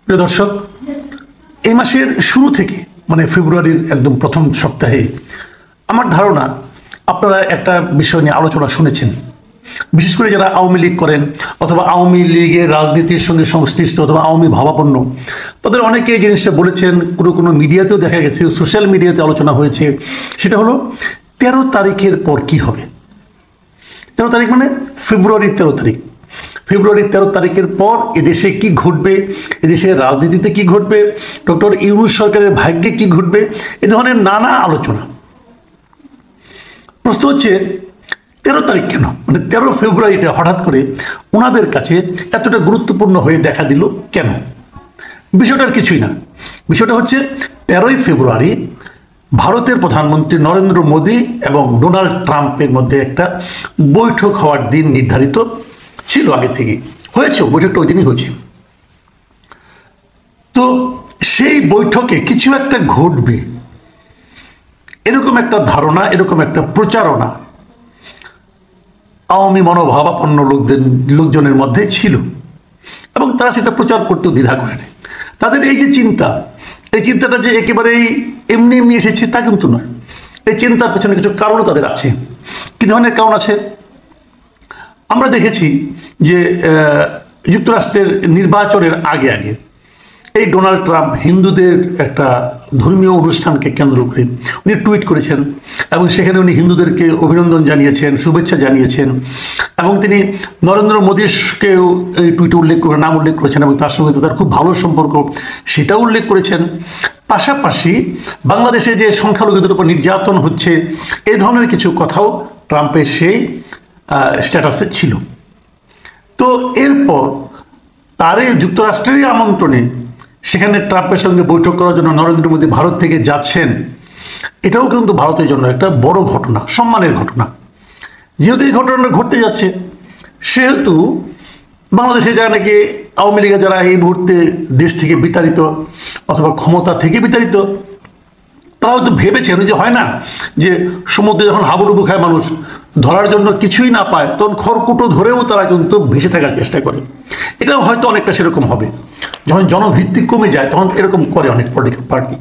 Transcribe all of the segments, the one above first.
প্রিয় দর্শক, এই মাসের শুরু থেকে মানে ফেব্রুয়ারির একদম প্রথম সপ্তাহে আমার ধারণা আপনারা একটা বিষয় নিয়ে আলোচনা শুনেছেন। বিশেষ করে যারা আওয়ামী লীগ করেন অথবা আওয়ামী লীগের রাজনীতির সঙ্গে সংশ্লিষ্ট অথবা আওয়ামী ভাবাপন্ন, তাদের অনেকে এই জিনিসটা বলেছেন। কোনো মিডিয়াতেও দেখা গেছে, সোশ্যাল মিডিয়াতে আলোচনা হয়েছে। সেটা হলো 13 তারিখের পর কি হবে। 13 তারিখ মানে ফেব্রুয়ারির 13 তারিখ। ফেব্রুয়ারির 13 তারিখের পর এদেশে কি ঘটবে, এদেশের রাজনীতিতে কি ঘটবে, ডক্টর ইউনূস সরকারের ভাগ্যে কি ঘটবে, এ ধরনের নানা আলোচনা। প্রশ্ন হচ্ছে 13 তারিখ কেন, মানে 13 ফেব্রুয়ারিটা হঠাৎ করে ওনাদের কাছে এতটা গুরুত্বপূর্ণ হয়ে দেখা দিল কেন? বিষয়টার কিছুই না। বিষয়টা হচ্ছে 13ই ফেব্রুয়ারি ভারতের প্রধানমন্ত্রী নরেন্দ্র মোদী এবং ডোনাল্ড ট্রাম্পের মধ্যে একটা বৈঠক হওয়ার দিন নির্ধারিত ছিল, আগে থেকে হয়েছে। বৈঠকটা ওই দিনই হয়েছে। তো সেই বৈঠকে কিছু একটা ঘটবে এরকম একটা ধারণা, এরকম একটা প্রচারণা আওয়ামী মনোভাবাপন্ন লোকজনের মধ্যে ছিল এবং তারা সেটা প্রচার করতেও দ্বিধা করে নেয়। তাদের এই যে চিন্তা, এই চিন্তাটা যে একেবারেই এমনি এমনি এসেছে তা কিন্তু নয়। এই চিন্তার পেছনে কিছু কারণও তাদের আছে। কি ধরনের কারণ আছে? আমরা দেখেছি যে যুক্তরাষ্ট্রের নির্বাচনের আগে আগে এই ডোনাল্ড ট্রাম্প হিন্দুদের একটা ধর্মীয় অনুষ্ঠানকে কেন্দ্র করে উনি টুইট করেছেন এবং সেখানে উনি হিন্দুদেরকে অভিনন্দন জানিয়েছেন, শুভেচ্ছা জানিয়েছেন এবং তিনি নরেন্দ্র মোদীকেও এই টুইটে নাম উল্লেখ করেছেন এবং তার সঙ্গে তার খুব ভালো সম্পর্ক সেটাও উল্লেখ করেছেন। পাশাপাশি বাংলাদেশে যে সংখ্যালঘুদের উপর নির্যাতন হচ্ছে এই ধরনের কিছু কথাও ট্রাম্পের সেই স্ট্যাটাসে ছিল। তো এরপর তারই যুক্তরাষ্ট্রেরই আমন্ত্রণে সেখানে ট্রাম্পের সঙ্গে বৈঠক করার জন্য নরেন্দ্র মোদী ভারত থেকে যাচ্ছেন, এটাও কিন্তু ভারতের জন্য একটা বড় ঘটনা, সম্মানের ঘটনা। যেহেতু এই ঘটনাটা ঘটতে যাচ্ছে, সেহেতু বাংলাদেশে যারা নাকি আওয়ামী লীগের যারা এই মুহূর্তে দেশ থেকে বিতাড়িত অথবা ক্ষমতা থেকে বিতাড়িত, তারাও তো ভেবেছেন যে হয় না যে সমুদ্রে যখন হাবুডুবু খায় মানুষ, ধরার জন্য কিছুই না পায় তখন খড়কুটো ধরেও তারা কিন্তু ভেসে থাকার চেষ্টা করে। এটাও হয়তো অনেকটা সেরকম হবে। যখন জনভিত্তি কমে যায় তখন এরকম করে অনেক পলিটিক্যাল পার্টি।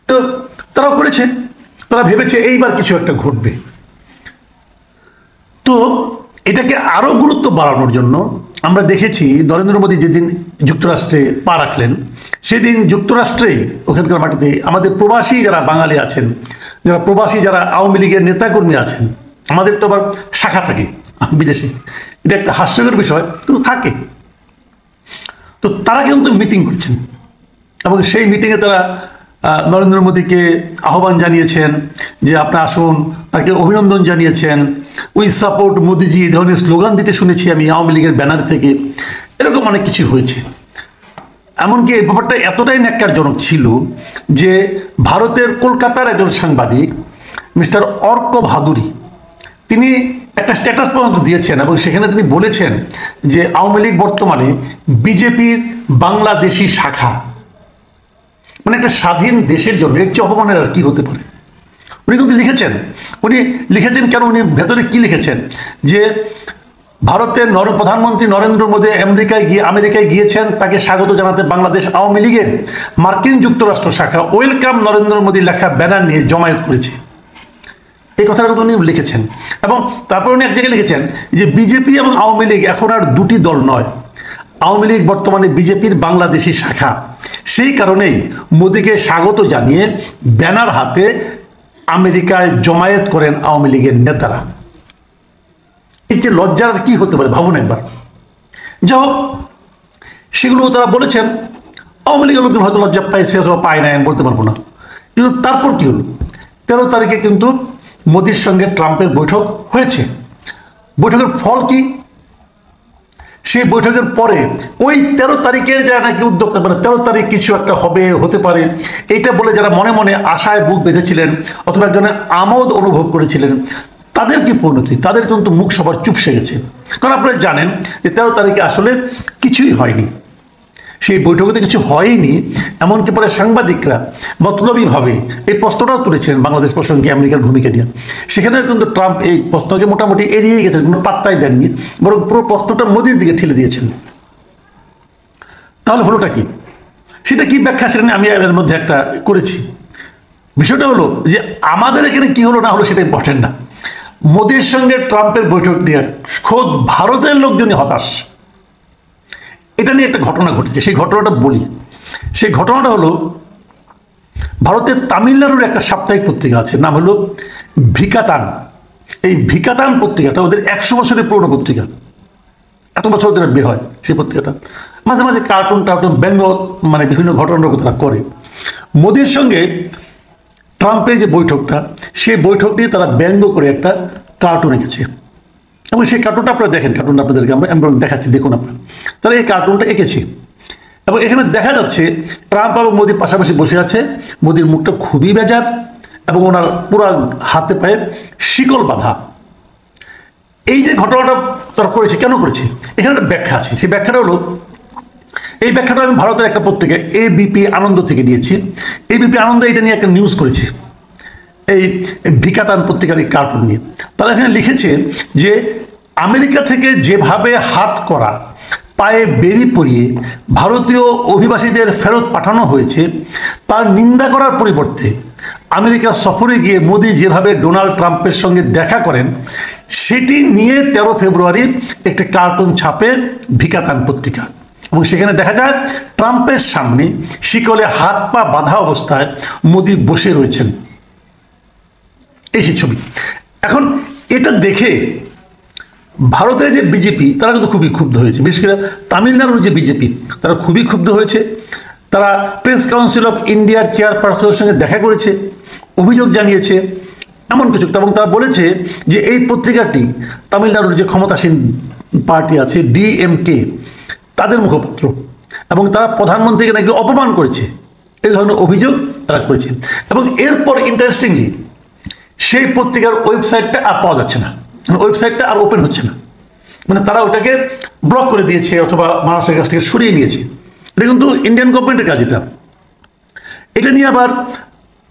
তো তারাও করেছে, তারা ভেবেছে এইবার কিছু একটা ঘটবে। তো এটাকে আরও গুরুত্ব বাড়ানোর জন্য আমরা দেখেছি নরেন্দ্র মোদী যেদিন যুক্তরাষ্ট্রে পা রাখলেন, সেদিন যুক্তরাষ্ট্রেই ওখানকার মাটিতে আমাদের প্রবাসী যারা বাঙালি আছেন, যারা প্রবাসী যারা আওয়ামী লীগের নেতাকর্মী আছেন, আমাদের তো আবার শাখা থাকে বিদেশে, এটা একটা হাস্যকর বিষয় কিন্তু থাকে। তো তারা কিন্তু মিটিং করছেন এবং সেই মিটিংয়ে তারা নরেন্দ্র মোদীকে আহ্বান জানিয়েছেন যে আপনি আসুন, তাকে অভিনন্দন জানিয়েছেন। উই সাপোর্ট মোদিজি এই ধরনের স্লোগান দিতে শুনেছি আমি আওয়ামী লীগের ব্যানার থেকে। এরকম অনেক কিছু হয়েছে। এমনকি এই ব্যাপারটা এতটাই ন্যাক্কারজনক ছিল যে ভারতের কলকাতার একজন সাংবাদিক মিস্টার অর্ক ভাদুরী, তিনি একটা স্ট্যাটাস পর্যন্ত দিয়েছেন এবং সেখানে তিনি বলেছেন যে আওয়ামী লীগ বর্তমানে বিজেপির বাংলাদেশি শাখা, মানে একটা স্বাধীন দেশের জন্য এর চেয়ে অপমানের আর কি হতে পারে। উনি কিন্তু লিখেছেন কেন, উনি ভেতরে কি লিখেছেন যে ভারতের প্রধানমন্ত্রী নরেন্দ্র মোদী আমেরিকায় গিয়েছেন, তাকে স্বাগত জানাতে বাংলাদেশ আওয়ামী লীগের মার্কিন যুক্তরাষ্ট্র শাখা ওয়েলকাম নরেন্দ্র মোদী লেখা ব্যানার নিয়ে জমায়েত করেছে। এই কথাটা কিন্তু উনি লিখেছেন এবং তারপর উনি এক জায়গায় লিখেছেন যে বিজেপি এবং আওয়ামী লীগ এখন আর দুটি দল নয়, আওয়ামী লীগ বর্তমানে বিজেপির বাংলাদেশি শাখা। সেই কারণেই মোদীকে স্বাগত জানিয়ে ব্যানার হাতে আমেরিকায় জমায়েত করেন আওয়ামী লীগের নেতারা। এই যে লজ্জার কি হতে পারে ভাবুন একবার। যা হোক, সেগুলো তারা বলেছেন। আওয়ামী লীগের লোকজন হয়তো লজ্জা পাইছে অথবা পায় না, আমি বলতে পারবো না। কিন্তু তারপর কি হলো? 13 তারিখে কিন্তু মোদির সঙ্গে ট্রাম্পের বৈঠক হয়েছে। বৈঠকের ফল কি? সেই বৈঠকের পরে ওই 13 তারিখের যারা নাকি উদ্যোক্তা, মানে 13 তারিখ কিছু একটা হতে পারে এইটা বলে যারা মনে মনে আশায় বুক বেঁধেছিলেন অথবা একজনের আমোদ অনুভব করেছিলেন, তাদের কি পরিণতি? তাদের কিন্তু মুখ সবার চুপসে গেছে। কারণ আপনারা জানেন যে 13 তারিখে আসলে কিছুই হয়নি, সেই বৈঠকে কিছু হয়নি। এমনকি পরে সাংবাদিকরা মতলবীভাবে এই প্রশ্নটাও তুলেছেন বাংলাদেশ প্রসঙ্গে আমেরিকার ভূমিকা নিয়ে। সেখানেও কিন্তু ট্রাম্প এই প্রশ্নকে মোটামুটি এড়িয়ে গেছেন, কোনো পাত্তাই দেননি, বরং পুরো প্রশ্নটা মোদির দিকে ঠেলে দিয়েছেন। তাহলে হলোটা কি? সেটা কি ব্যাখ্যা, সেটা নিয়ে আমি এর মধ্যে একটা করেছি। বিষয়টা হলো যে আমাদের এখানে কি হলো না হলো সেটা ইম্পর্টেন্ট না। মোদির সঙ্গে ট্রাম্পের বৈঠক নিয়ে খোদ ভারতের লোকজনই হতাশ। এটা নিয়ে একটা ঘটনা ঘটেছে, সেই ঘটনাটা বলি। সেই ঘটনাটা হলো, ভারতের তামিলনাড়ুর একটা সাপ্তাহিক পত্রিকা আছে, নাম হলো ভিকাতান। এই ভিকাতান পত্রিকাটা ওদের 100 বছরের পুরনো পত্রিকা, এত বছর ধরে বের হয় সেই পত্রিকাটা। মাঝে মাঝে কার্টুন ব্যঙ্গ, মানে বিভিন্ন ঘটনার তারা করে। মোদির সঙ্গে ট্রাম্পের যে বৈঠকটা, সেই বৈঠক নিয়ে তারা ব্যঙ্গ করে একটা কার্টুন এঁকেছে, এবং সেই কার্টুনটা আপনারা দেখেন, কার্টুনটা আপনাদেরকে আমরা দেখাচ্ছি, দেখুন আপনারা। তারা এই কার্টুনটা এঁকেছে, এবং এখানে দেখা যাচ্ছে ট্রাম্প এবং মোদি পাশাপাশি বসে আছে। মোদির মুখটা খুবই বেজার, এবং ওনার পুরো হাতে পায়ে শিকল বাঁধা। এই যে ঘটনাটা তারা করেছে, কেন করেছে, এখানে একটা ব্যাখ্যা আছে। সেই ব্যাখ্যাটা হলো, এই ব্যাখ্যাটা আমি ভারতের একটা পত্রিকা এবিপি আনন্দ থেকে নিয়েছি। এবিপি আনন্দ এটা নিয়ে একটা নিউজ করেছে, এই ভিকাতান পত্রিকার এই কার্টুন নিয়ে। তারা এখানে লিখেছে যে আমেরিকা থেকে যেভাবে হাত করা, পায়ে বেরি পরিয়ে ভারতীয় অভিবাসীদের ফেরত পাঠানো হয়েছে, তার নিন্দা করার পরিবর্তে আমেরিকা সফরে গিয়ে মোদি যেভাবে ডোনাল্ড ট্রাম্পের সঙ্গে দেখা করেন, সেটি নিয়ে 13 ফেব্রুয়ারি একটি কার্টুন ছাপে ভিকাতান পত্রিকা। এবং সেখানে দেখা যায় ট্রাম্পের সামনে শিকলে হাত পা বাঁধা অবস্থায় মোদি বসে রয়েছেন, এই সেই ছবি। এখন এটা দেখে ভারতের যে বিজেপি, তারা কিন্তু খুবই ক্ষুব্ধ হয়েছে। বিশেষ করে তামিলনাড়ুর যে বিজেপি, তারা খুবই ক্ষুব্ধ হয়েছে। তারা প্রেস কাউন্সিল অফ ইন্ডিয়ার চেয়ারপারসনের সঙ্গে দেখা করেছে, অভিযোগ জানিয়েছে এমন কিছু। এবং তারা বলেছে যে এই পত্রিকাটি তামিলনাড়ুর যে ক্ষমতাসীন পার্টি আছে ডিএমকে, তাদের মুখপাত্র, এবং তারা প্রধানমন্ত্রীকে নাকি অপমান করেছে, এই ধরনের অভিযোগ তারা করেছে। এবং এরপর ইন্টারেস্টিংলি সেই পত্রিকার ওয়েবসাইটটা আর পাওয়া যাচ্ছে না, ওয়েবসাইটটা আর ওপেন হচ্ছে না, মানে তারা ওটাকে ব্লক করে দিয়েছে অথবা মানুষের কাছ থেকে সরিয়ে নিয়েছে। এটা কিন্তু ইন্ডিয়ান গভর্নমেন্টের কাজ। এটা নিয়ে আবার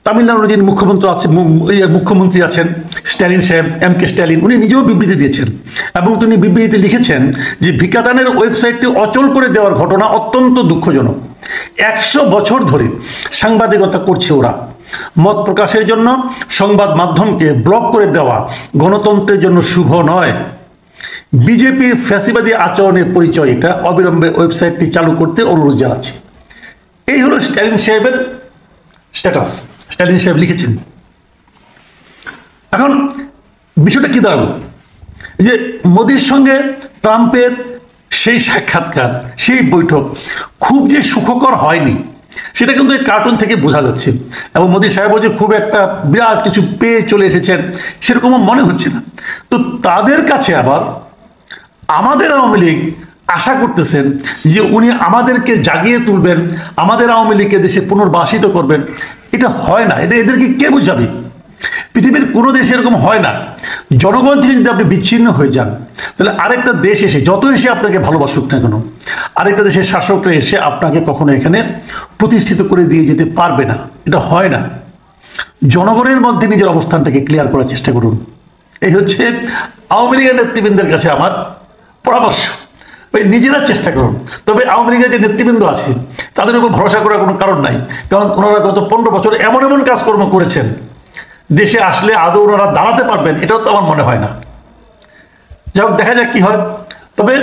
তামিলনাড়ুর যিনি মুখ্যমন্ত্রী আছেন স্ট্যালিন সাহেব, MK স্ট্যালিন, উনি নিজেও বিবৃতি দিয়েছেন, এবং তিনি বিবৃতিতে লিখেছেন যে ভিকাতানের ওয়েবসাইটটি অচল করে দেওয়ার ঘটনা অত্যন্ত দুঃখজনক। 100 বছর ধরে সাংবাদিকতা করছে ওরা। মত প্রকাশের জন্য সংবাদ মাধ্যমকে ব্লক করে দেওয়া গণতন্ত্রের জন্য শুভ নয়। বিজেপির ফ্যাসিবাদী আচরণের পরিচয় এটা। অবিলম্বে ওয়েবসাইটটি চালু করতে অনুরোধ জানাচ্ছি। এই হলো স্ট্যালিন সাহেবের স্ট্যাটাস, স্ট্যালিন সাহেব লিখেছেন। এখন বিষয়টা কি দাঁড়ালো, যে মোদির সঙ্গে ট্রাম্পের সেই সাক্ষাৎকার, সেই বৈঠক খুব যে সুখকর হয়নি, সেটা কিন্তু এই কার্টুন থেকে বোঝা যাচ্ছে। এবং মোদি সাহেবও যে খুব একটা বিরাট কিছু পেয়ে চলে এসেছেন সেরকমও মনে হচ্ছে না। তো তাদের কাছে আবার আমাদের আওয়ামী লীগ আশা করতেছেন যে উনি আমাদেরকে জাগিয়ে তুলবেন, আমাদের আওয়ামী লীগকে দেশে পুনর্বাসিত করবেন। এটা হয় না, এটা এদেরকে কে বুঝাবে? পৃথিবীর কোনো দেশে এরকম হয় না। জনগণ থেকে যদি আপনি বিচ্ছিন্ন হয়ে যান, তাহলে আরেকটা দেশ এসে, যত এসে আপনাকে ভালোবাসুক না কেন, আরেকটা দেশের শাসকরা এসে আপনাকে কখনো এখানে প্রতিষ্ঠিত করে দিয়ে যেতে পারবে না। এটা হয় না। জনগণের মধ্যে নিজের অবস্থানটাকে ক্লিয়ার করার চেষ্টা করুন। এই হচ্ছে আওয়ামী লীগের নেতৃবৃন্দের কাছে আমার পরামর্শ। ওই নিজেরা চেষ্টা করুন। তবে আওয়ামী লীগের যে নেতৃবৃন্দ আছে তাদের উপর ভরসা করার কোনো কারণ নাই, কারণ ওনারা গত 15 বছর এমন এমন কাজকর্ম করেছেন, দেশে আসলে আদৌ ওনারা দাঁড়াতে পারবেন এটাও তো আমার মনে হয় না। যাই হোক, দেখা যাক কি হয়। তবে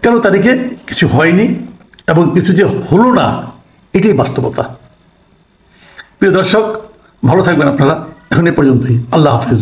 13 তারিখে কিছু হয়নি, এবং কিছু যে হলো না এটাই বাস্তবতা। প্রিয় দর্শক, ভালো থাকবেন আপনারা। এখন এ পর্যন্তই। আল্লাহ হাফেজ।